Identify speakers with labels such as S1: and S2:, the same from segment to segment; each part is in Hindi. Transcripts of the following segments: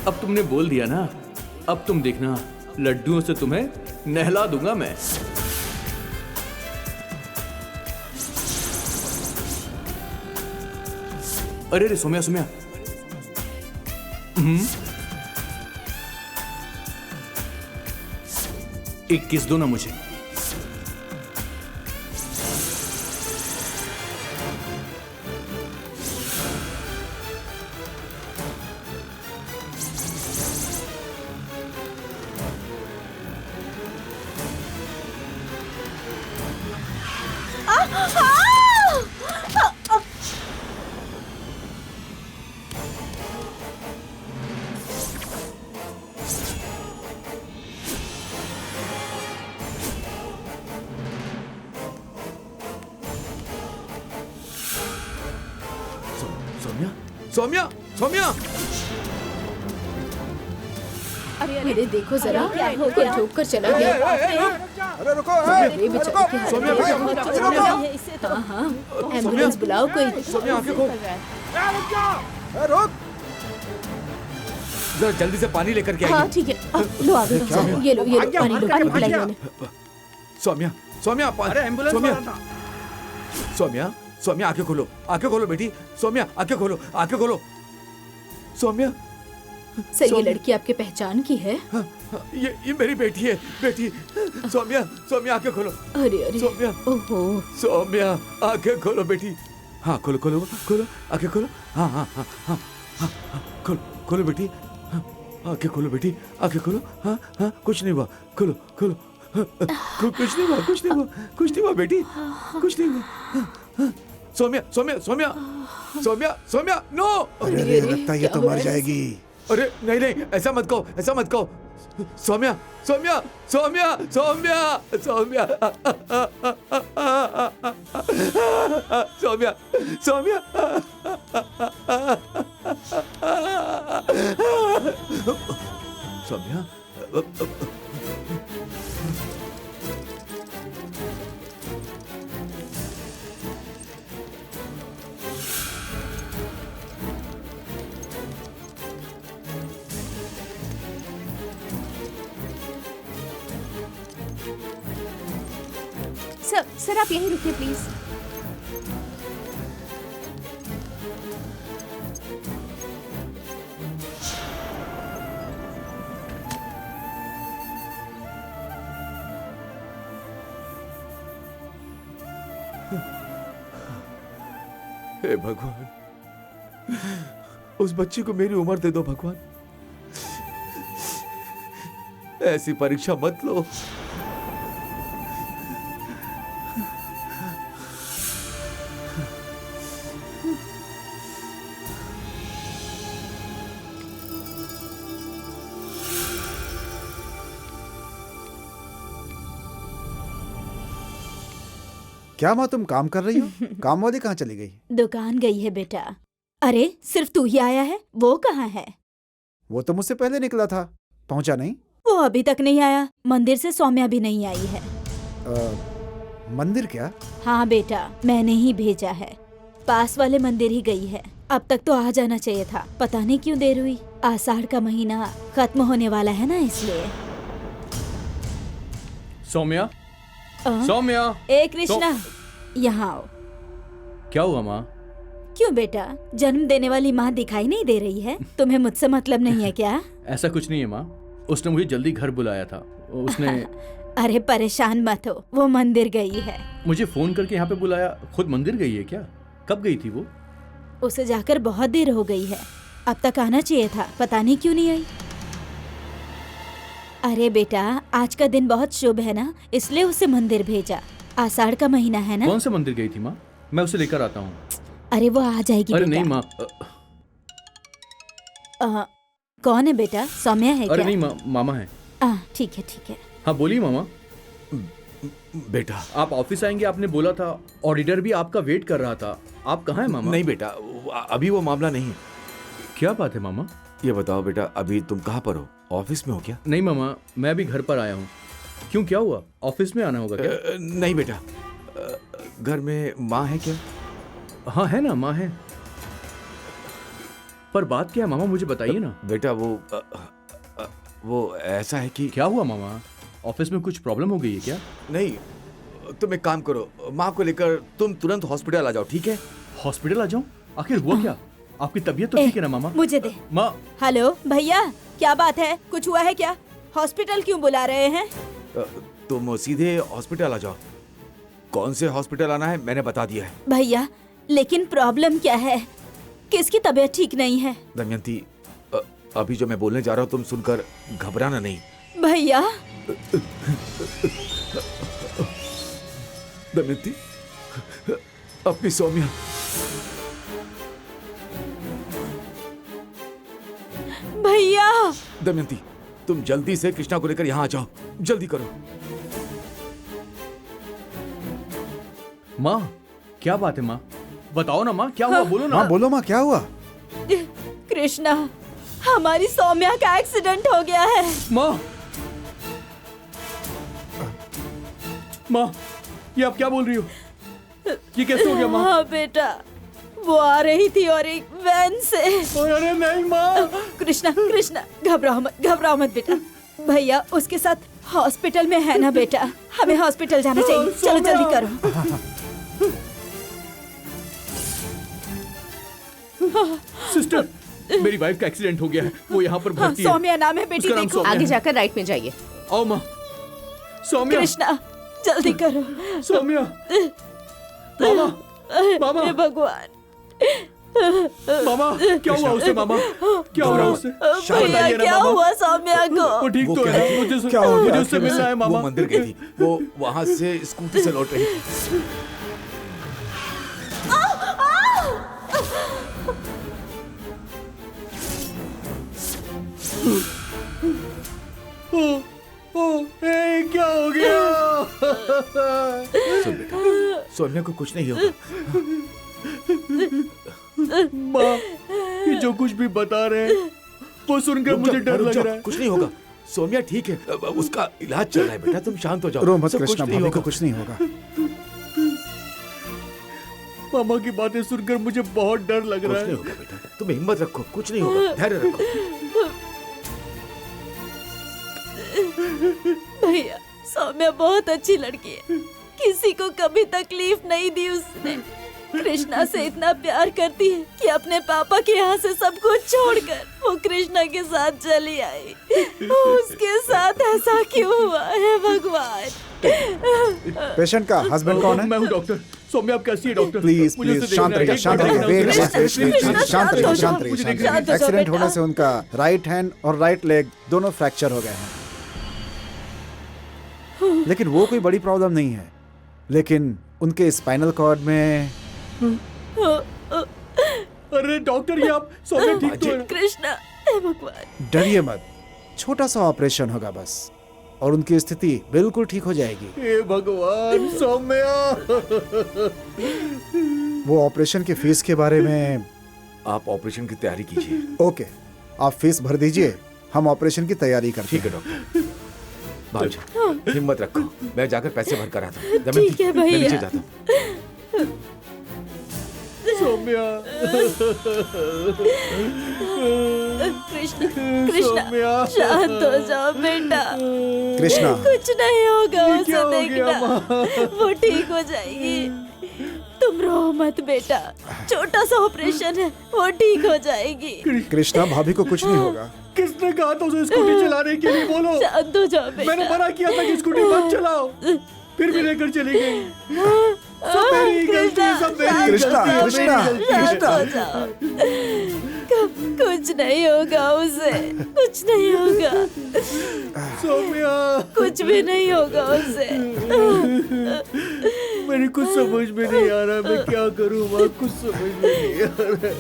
S1: अब तुमने बोल दिया ना, अब तुम देखना, लड्डुओं से तुम्हें नहला दूंगा मैं। अरे रे सौम्या, सौम्या। 21 दो ना मुझे। सौम्या, सौम्या।
S2: अरे देखो जरा, कोई ठोक कर चला गया।
S3: अरे रुको,
S2: अरे बेचारे की हालत
S3: सौम्या भाई,
S2: बहुत। हाँ, एम्बुलेंस बुलाओ कोई।
S3: सौम्या आंखें खोल। रुक।
S1: जरा जल्दी से पानी लेकर के
S2: हाँ
S1: आइए।
S2: ठीक है, लो आगे। ये लो पानी पिलाइए।
S3: सौम्या, सौम्या,
S1: अरे एम्बुलेंस
S3: सौम्या,
S1: वाला था।
S3: सौम्या, सौम्या आंखें खोलो, आंखें खोलो बेटी। सौम्या आंखें खोलो, आंखें खोलो। सौम्या,
S2: सर ये लड़की आपके पहचान की है?
S3: ये मेरी बेटी है, बेटी। सौम्या, सौम्या आंखें खोलो।
S2: अरे अरे,
S3: सौम्या,
S2: ओहो।
S3: सौम्या आंखें खोलो बेटी। हाँ खोलो, खोलो, खोलो, आंखें खोलो। हाँ हाँ हाँ हाँ हाँ, खोलो, खोलो बेटी। हाँ, आंखें खोलो बेटी, आंखें खोलो। हाँ हाँ, कुछ नहीं हुआ, खोलो, खोलो। कुछ नहीं हुआ, कुछ नहीं हुआ, कुछ नहीं हुआ बेटी, कुछ नहीं हुआ। सौम्या, सौम्या, सौम्या, सौम्या, सौम्या, नो।
S4: अरे लगता है ये तो मर जाएगी।
S3: अरे नहीं नहीं, ऐसा मत कहो, ऐसा मत कहो। सौम्या, सौम्या, सौम्या, सौम्या, सौम्या, सौम्या, सौम्या। सौम्या,
S2: सर आप यहीं रुकिए प्लीज।
S3: हे भगवान, उस बच्ची को मेरी उम्र दे दो भगवान। ऐसी परीक्षा मत लो।
S4: क्या माँ तुम काम कर रही हो? काम वाली कहाँ चली गई?
S2: दुकान गई है बेटा। अरे सिर्फ तू ही आया है, वो कहाँ है?
S4: वो तो मुझसे पहले निकला था, पहुंचा नहीं।
S2: वो अभी तक नहीं आया। मंदिर से सौम्या भी नहीं आई है।
S4: मंदिर क्या?
S2: हाँ बेटा, मैंने ही भेजा है। पास वाले मंदिर ही गई है। अब तक तो आ जाना चाहिए था, पता नहीं क्यों देर हुई। आषाढ़ का महीना खत्म होने वाला है ना, इसलिए।
S1: सौम्या, सौम्या।
S2: ए कृष्णा, यहाँ आओ।
S1: क्या हुआ माँ?
S2: क्यों बेटा, जन्म देने वाली माँ दिखाई नहीं दे रही है? तुम्हें मुझसे मतलब नहीं है क्या?
S1: ऐसा कुछ नहीं है माँ, उसने मुझे जल्दी घर बुलाया था। उसने
S2: अरे परेशान मत हो, वो मंदिर गई है।
S1: मुझे फोन करके यहाँ पे बुलाया। खुद मंदिर गई है क्या? कब गई थी वो?
S2: उसे जाकर बहुत देर हो गई है। अब तक आना चाहिए था, पता नहीं क्यों नहीं आई। अरे बेटा, आज का दिन बहुत शुभ है ना, इसलिए उसे मंदिर भेजा। आषाढ़ का महीना है ना।
S1: कौन से मंदिर गई थी माँ? मैं उसे लेकर आता हूँ।
S2: अरे वो आ जाएगी।
S1: अरे
S2: बेटा।
S1: नहीं माँ।
S2: कौन है बेटा? सौम्या है
S1: अरे
S2: क्या?
S1: नहीं माँ, मामा है।
S2: ठीक है ठीक है।
S1: हाँ बोलिए मामा।
S3: बेटा,
S1: आप ऑफिस आएंगे आपने बोला था। ऑडिटर भी आपका वेट कर रहा था। आप कहाँ हैं मामा?
S3: नहीं बेटा, अभी वो मामला नहीं है।
S1: क्या बात है मामा?
S3: ये बताओ बेटा, अभी तुम कहाँ पर हो? ऑफिस में हो क्या?
S1: नहीं मामा, मैं भी घर पर आया हूँ। क्यों, क्या हुआ? ऑफिस में आना होगा क्या?
S3: नहीं बेटा, घर में माँ है क्या?
S1: हाँ है ना, माँ है। पर बात क्या है मामा, मुझे बताइए ना।
S3: बेटा वो ऐसा है कि
S1: क्या हुआ मामा, ऑफिस में कुछ प्रॉब्लम हो गई है क्या?
S3: नहीं, तुम एक काम करो, माँ को लेकर तुम तुरंत हॉस्पिटल आ जाओ, ठीक है?
S1: हॉस्पिटल आ जाऊं? आखिर हुआ क्या? आपकी तबीयत तो ठीक है ना मामा?
S2: मुझे दे।
S1: माँ
S2: हेलो भैया, क्या बात है? कुछ हुआ है क्या? हॉस्पिटल क्यों बुला रहे हैं?
S3: तुम सीधे हॉस्पिटल आ जाओ। कौन से हॉस्पिटल आना है मैंने बता दिया है।
S2: भैया लेकिन प्रॉब्लम क्या है? किसकी तबीयत ठीक नहीं है?
S3: दमयंती, अभी जो मैं बोलने जा रहा हूँ तुम सुनकर घबराना नहीं।
S2: भैया
S3: दमयंती, अपनी सौम्या।
S2: भैया
S3: दमयंती, तुम जल्दी से कृष्णा को लेकर यहाँ आ जाओ, जल्दी करो।
S1: माँ क्या बात है माँ, बताओ ना माँ, क्या हुआ, बोलो ना।
S4: हाँ बोलो माँ, क्या हुआ?
S2: कृष्णा, हमारी सौम्या का एक्सीडेंट हो गया है।
S1: माँ, माँ ये आप क्या बोल रही हो? ये कैसे हो गया माँ?
S2: हाँ बेटा, वो आ रही थी और एक वैन से।
S1: अरे नहीं माँ।
S2: कृष्णा कृष्णा, घबराओ मत बेटा। भैया उसके साथ हॉस्पिटल में है ना बेटा, हमें हॉस्पिटल जाना चाहिए। चलो जल्दी करो।
S1: सिस्टर, मेरी वाइफ का एक्सीडेंट हो गया है, वो यहाँ पर भर्ती है।
S2: सौम्या नाम है बेटी,
S1: उसका नाम
S2: देखो।
S1: सौम्या
S5: आगे
S1: है।
S5: जाकर राइट में जाइए।
S1: आओ माँ। सौम्या,
S2: कृष्णा जल्दी करो।
S1: सौम्या, मामा, मामा,
S2: हे भगवान,
S1: मामा, क्या हुआ उसे मामा? क्या हुआ उसे?
S2: भैया
S1: बताइए ना
S2: क्या
S1: मामा।
S2: हुआ सौम्या
S1: वो
S2: को?
S1: ठीक
S3: वो
S1: तो
S3: क्या
S1: है,
S3: है?
S4: क्या हो
S1: मुझे
S4: गया?
S1: उससे मिलना है मामा।
S3: वो मंदिर गई थी, वो वहां से स्कूटी से लौट रही थी।
S1: क्या हो गया?
S3: सुन बेटा, सौम्या को कुछ नहीं होगा।
S1: माँ, ये जो कुछ भी बता रहे हैं वो सुनकर मुझे डर लग रहा है।
S3: कुछ नहीं होगा, सौम्या ठीक है, उसका इलाज चल रहा है बेटा, तुम शांत हो जाओ।
S4: रो मत
S3: सब कुछ
S4: कृष्णा,
S3: नहीं
S4: भाभी को
S3: होगा।
S4: कुछ नहीं होगा।
S1: मामा की बातें सुनकर मुझे बहुत डर लग
S3: कुछ
S1: रहा
S3: नहीं
S1: है।
S3: होगा बेटा, तुम हिम्मत रखो, कुछ नहीं होगा, धैर्य रखो।
S2: भैया सौम्या बहुत अच्छी लड़की है, किसी को कभी तकलीफ नहीं दी उसने। कृष्णा से इतना प्यार करती है कि अपने पापा के यहाँ से सब कुछ छोड़कर वो कृष्णा के साथ चली आई। उसके साथ ऐसा क्यों हुआ है भगवान?
S4: पेशेंट का हस्बैंड कौन है?
S1: मैं हूँ डॉक्टर। सौम्या आप कैसी है डॉक्टर?
S4: प्लीज
S1: मुझे
S4: प्लीज
S1: उसे
S4: शांत
S1: देखना है।
S4: रहिए, शांत रहिए। वेट
S2: कृष्णा, कृष्णा,
S4: शांत रहिए, शांत
S1: मुझे
S4: रहिए।
S1: देखना है।
S2: शांत हो जाओ
S4: एक्सीडेंट
S2: बेटा।
S4: होने से उनका राइट हैंड और राइट लेग दोनों फ्रैक्चर हो गए हैं, लेकिन वो कोई बड़ी प्रॉब्लम नहीं है। लेकिन उनके स्पाइनल कॉर्ड में
S1: अरे डॉक्टर, ये आप सौम्या ठीक तो है?
S2: कृष्णा, हे भगवान।
S4: डरिए मत, छोटा सा ऑपरेशन होगा बस और उनकी स्थिति बिल्कुल ठीक हो जाएगी।
S1: हे भगवान, सौम्या।
S4: वो ऑपरेशन की फीस के बारे में
S3: आप ऑपरेशन की तैयारी कीजिए।
S4: ओके, आप फीस भर दीजिए, हम ऑपरेशन की तैयारी करते
S3: ठीक है
S4: हैं।
S3: डॉक्टर। भाभी हिम्मत रखो, मैं जाकर पैसे भर कर आता हूँ।
S2: ठीक है
S3: मैं
S2: भैया।
S3: नीचे जाता हूँ।
S1: सौम्या,
S2: कृष्णा कृष्णा,
S1: सौम्या।
S2: शांत हो जाओ बेटा,
S4: कृष्णा,
S2: कुछ नहीं होगा,
S1: ये
S2: उसे
S1: क्या हो गया,
S2: देखना,
S1: माँ?
S2: वो ठीक हो जाएगी। तुम रो मत बेटा, छोटा सा ऑपरेशन है, वो ठीक हो जाएगी।
S4: कृष्णा भाभी को कुछ नहीं होगा।
S1: किसने कहा था उसे स्कूटी चलाने के लिए? बोलो।
S2: शांत हो जाओ बेटा।
S1: मैंने मना किया था कि स्कूटी मत चलाओ, फिर भी लेकर चली गई। सब मेरी गलती है, सब मेरी
S4: कृष्णा,
S1: गलती है,
S4: कृष्णा,
S1: मेरी गलती है।
S2: शांत हो जाओ। कुछ नहीं होगा उसे, कुछ नहीं होगा,
S1: सौम्या,
S2: कुछ भी नहीं होगा उसे।
S1: मेरी कुछ समझ में नहीं आ रहा, मैं क्या करूँ माँ, कुछ समझ में नहीं आ रहा।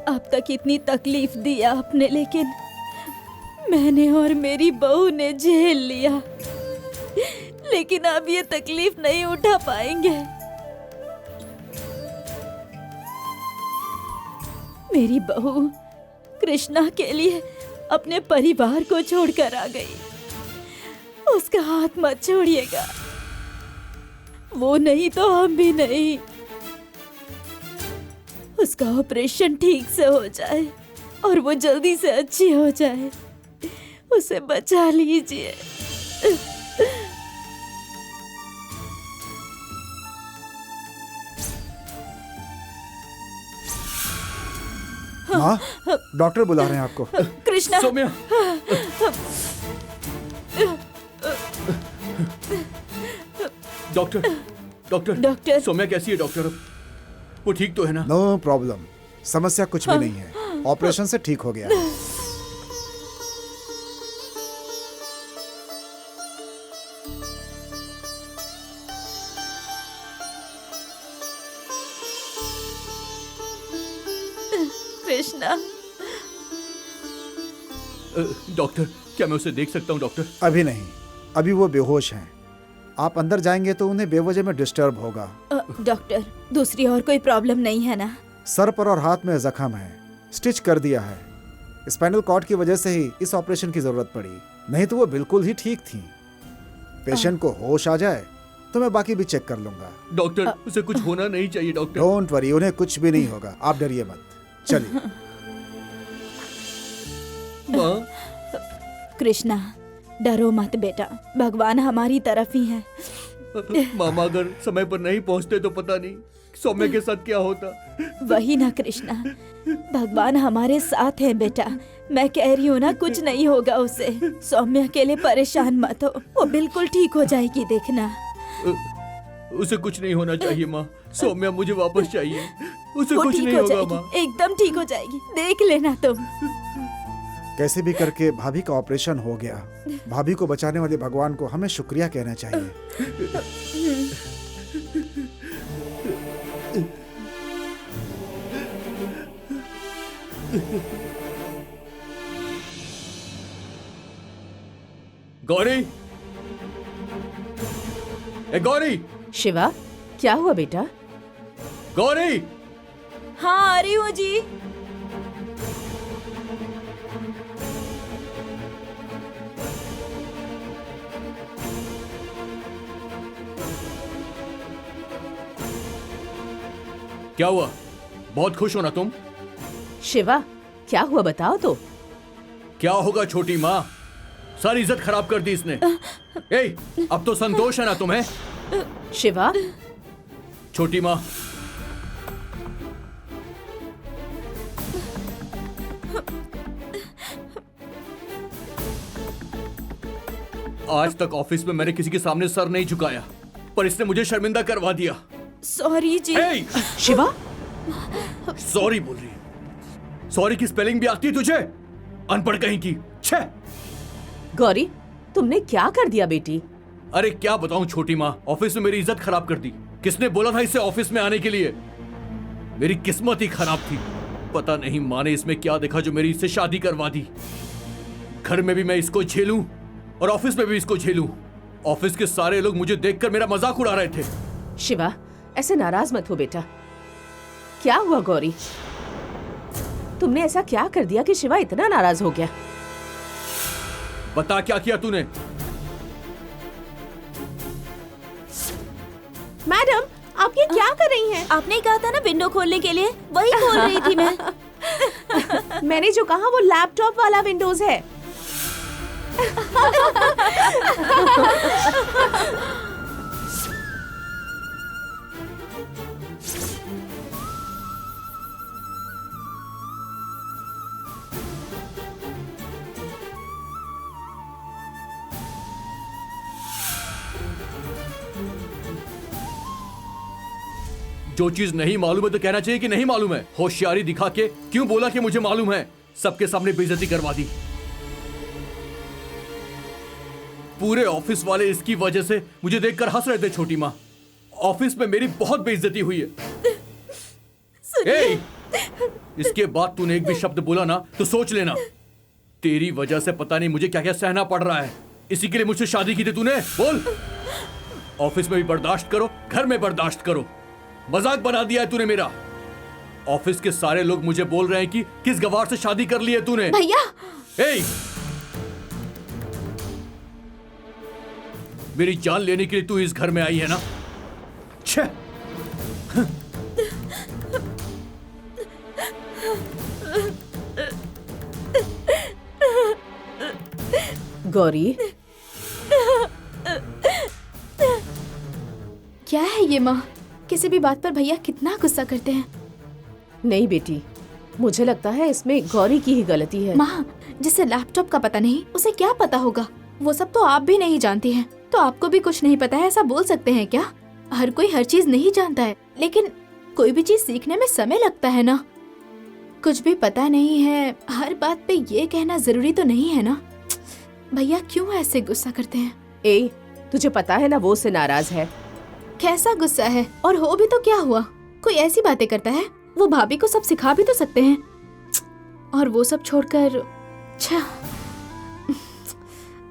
S2: अब तक इतनी तकलीफ दी आपने, लेकिन मैंने और मेरी बहू ने झेल लिया, लेकिन अब ये तकलीफ नहीं उठा पाएंगे। मेरी बहू कृष्णा के लिए अपने परिवार को छोड़कर आ गई। उसका हाथ मत छोड़िएगा, वो नहीं तो हम भी नहीं। उसका ऑपरेशन ठीक से हो जाए और वो जल्दी से अच्छी हो जाए, उसे बचा लीजिए।
S4: माँ, डॉक्टर बुला रहे हैं आपको।
S2: Krishna,
S3: Saumya, doctor doctor
S2: doctor.
S3: Saumya कैसी है डॉक्टर? अब वो ठीक तो है ना?
S4: नो प्रॉब्लम, समस्या कुछ भी नहीं है, ऑपरेशन से ठीक हो गया है।
S2: कृष्णा,
S3: डॉक्टर क्या मैं उसे देख सकता हूँ डॉक्टर?
S4: अभी नहीं, अभी वो बेहोश हैं। आप अंदर जाएंगे तो उन्हें बेवजह में डिस्टर्ब होगा।
S2: डॉक्टर, दूसरी और कोई प्रॉब्लम नहीं है ना?
S4: सर पर और हाथ में जख्म है, स्टिच कर दिया है। स्पाइनल कॉर्ड की वजह से ही इस ऑपरेशन की जरूरत पड़ी, नहीं तो वो बिल्कुल ही ठीक थी। पेशेंट को होश आ जाए तो मैं बाकी भी चेक कर लूंगा।
S3: डॉक्टर उसे कुछ होना नहीं चाहिए डॉक्टर।
S4: डोंट वरी, उन्हें कुछ भी नहीं होगा, आप डरिए मत। चलिए।
S3: माँ,
S2: कृष्णा, डरो मत बेटा, भगवान हमारी तरफ ही है।
S3: मामा अगर समय पर नहीं पहुँचते तो पता नहीं सौम्या के साथ क्या होता।
S2: वही ना कृष्णा, भगवान हमारे साथ है बेटा। मैं कह रही हूँ ना, कुछ नहीं होगा उसे। सौम्या के लिए परेशान मत हो, वो बिल्कुल ठीक हो जाएगी, देखना।
S3: उसे कुछ नहीं होना चाहिए माँ। सौम्या मुझे वापस चाहिए, उसे
S2: वो
S3: कुछ
S2: ठीक
S3: नहीं
S2: हो
S3: होगा
S2: जाएगी,
S3: माँ।
S2: एकदम ठीक हो जाएगी, देख लेना तुम।
S4: कैसे भी करके भाभी का ऑपरेशन हो गया। भाभी को बचाने वाले भगवान को हमें शुक्रिया कहना चाहिए।
S3: गौरी, ए गौरी,
S5: शिवा, क्या हुआ बेटा?
S3: गौरी,
S2: हाँ आ रही हूँ जी।
S3: क्या हुआ? बहुत खुश हो ना तुम?
S5: शिवा, क्या हुआ बताओ तो।
S3: क्या होगा छोटी माँ, सारी इज्जत खराब कर दी इसने। ए, अब तो संतोष है ना तुम्हें?
S5: शिवा,
S3: छोटी माँ, आज तक ऑफिस में मैंने किसी के सामने सर नहीं झुकाया, पर इसने मुझे शर्मिंदा करवा दिया।
S2: सॉरी जी।
S3: ए,
S5: शिवा,
S3: सॉरी बोल रही है। सॉरी की स्पेलिंग भी आती है तुझे? अनपढ़ कहीं की। छे।
S5: गौरी, तुमने क्या कर दिया बेटी?
S3: अरे क्या बताऊं छोटी माँ, ऑफिस में मेरी इज्जत खराब कर दी। किसने बोला था इसे ऑफिस में आने के लिए? मेरी किस्मत ही खराब थी। पता नहीं माँ ने इसमें क्या देखा जो मेरी इससे शादी करवा दी। घर में भी मैं इसको झेलूं और ऑफिस में भी इसको झेलूं। ऑफिस के सारे लोग मुझे देखकर मेरा मजाक उड़ा रहे थे।
S5: शिवा, ऐसे नाराज मत हो बेटा। क्या हुआ गौरी? तुमने ऐसा क्या कर दिया कि शिवा इतना नाराज हो गया?
S3: बता क्या किया तूने?
S5: मैडम, आप ये क्या कर रही हैं?
S2: आपने कहा था ना विंडो खोलने के लिए, वही खोल रही थी मैं।
S5: मैंने जो कहा वो लैपटॉप वाला विंडोज है।
S3: जो चीज नहीं मालूम है तो कहना चाहिए कि नहीं मालूम है। होशियारी दिखा के क्यों बोला कि मुझे मालूम है? सबके सामने बेइज्जती करवा दी। पूरे ऑफिस वाले इसकी वजह से मुझे देखकर हंस रहे थे छोटी माँ। ऑफिस में मेरी बहुत बेइज्जती हुई है। ए, इसके बाद तूने एक भी शब्द बोला ना तो सोच लेना, तेरी वजह से पता नहीं मुझे क्या क्या सहना पड़ रहा है। इसी के लिए मुझसे शादी की थी तूने? बोल। ऑफिस में भी बर्दाश्त करो, घर में बर्दाश्त करो, मजाक बना दिया है तूने मेरा। ऑफिस के सारे लोग मुझे बोल रहे हैं कि किस गवार से शादी कर ली है तूने।
S2: भैया
S3: ए! मेरी जान लेने के लिए तू इस घर में आई है ना? छे!
S5: गौरी,
S6: क्या है ये माँ? किसी भी बात पर भैया कितना गुस्सा करते हैं।
S5: नहीं बेटी, मुझे लगता है इसमें गौरी की ही गलती है।
S6: माँ, जिसे लैपटॉप का पता नहीं उसे क्या पता होगा? वो सब तो आप भी नहीं जानती हैं, तो आपको भी कुछ नहीं पता है ऐसा बोल सकते हैं क्या? हर कोई हर चीज नहीं जानता है, लेकिन कोई भी चीज सीखने में समय लगता है ना। कुछ भी पता नहीं है, हर बात पे ये कहना जरूरी तो नहीं है ना। भैया क्यों ऐसे गुस्सा करते हैं?
S5: ए, तुझे पता है ना वो उससे नाराज है।
S6: कैसा गुस्सा है? और हो भी तो क्या हुआ? कोई ऐसी बातें करता है? वो भाभी को सब सिखा भी तो सकते हैं। और वो सब छोड़कर छा,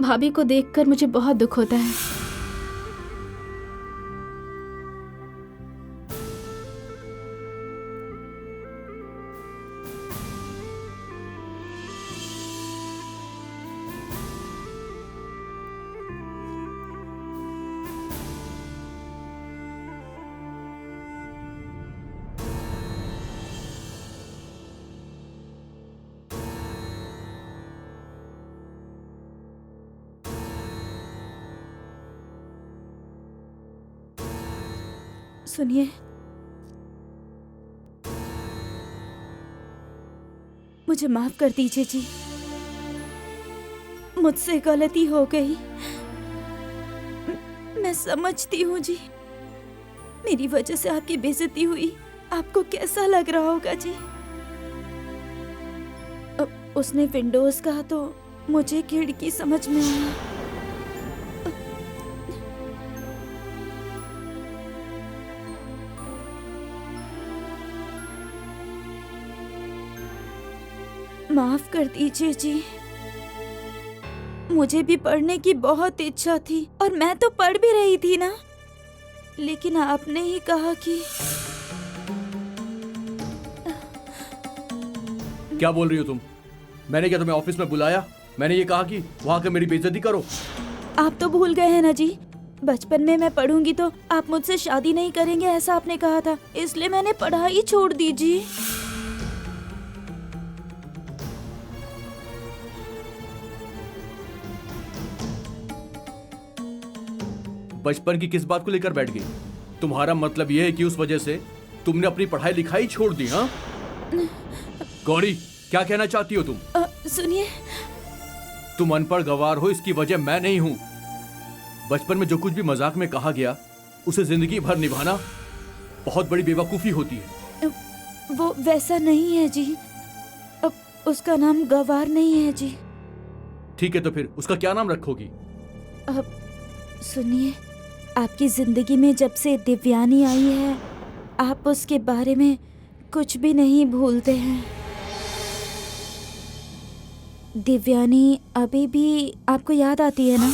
S6: भाभी को देखकर मुझे बहुत दुख होता है।
S2: सुनिए, मुझे माफ कर दीजिए जी, मुझसे गलती हो गई। मैं समझती हूँ जी, मेरी वजह से आपकी बेइज्जती हुई। आपको कैसा लग रहा होगा जी? उसने विंडोज कहा तो मुझे खिड़की समझ में आया। माफ कर दीजिए जी, मुझे भी पढ़ने की बहुत इच्छा थी और मैं तो पढ़ भी रही थी ना, लेकिन आपने ही कहा कि
S3: क्या बोल रही हो तुम? मैंने क्या तुम्हें ऑफिस में बुलाया? मैंने ये कहा कि वहां कर मेरी बेइज्जती करो?
S2: आप तो भूल गए हैं ना जी, बचपन में मैं पढ़ूंगी तो आप मुझसे शादी नहीं करेंगे ऐसा आपने कहा था, इसलिए मैंने पढ़ाई छोड़ दी जी।
S3: बचपन की किस बात को लेकर बैठ गई? तुम्हारा मतलब यह है कि उस वजह से तुमने अपनी पढ़ाई लिखाई छोड़ दी? हाँ गौरी, क्या कहना चाहती हो तुम?
S2: सुनिए,
S3: तुम अनपढ़ गवार हो, इसकी वजह मैं नहीं हूं। बचपन में जो कुछ भी मजाक में कहा गया उसे जिंदगी भर निभाना बहुत बड़ी बेवकूफी होती है।
S2: वो वैसा नहीं है जी, अब उसका नाम गवार नहीं है जी।
S3: ठीक है, तो फिर उसका क्या नाम रखोगी?
S2: अब सुनिए, आपकी जिंदगी में जब से दिव्यानी आई है, आप उसके बारे में कुछ भी नहीं भूलते हैं। दिव्यानी अभी भी आपको याद आती है ना?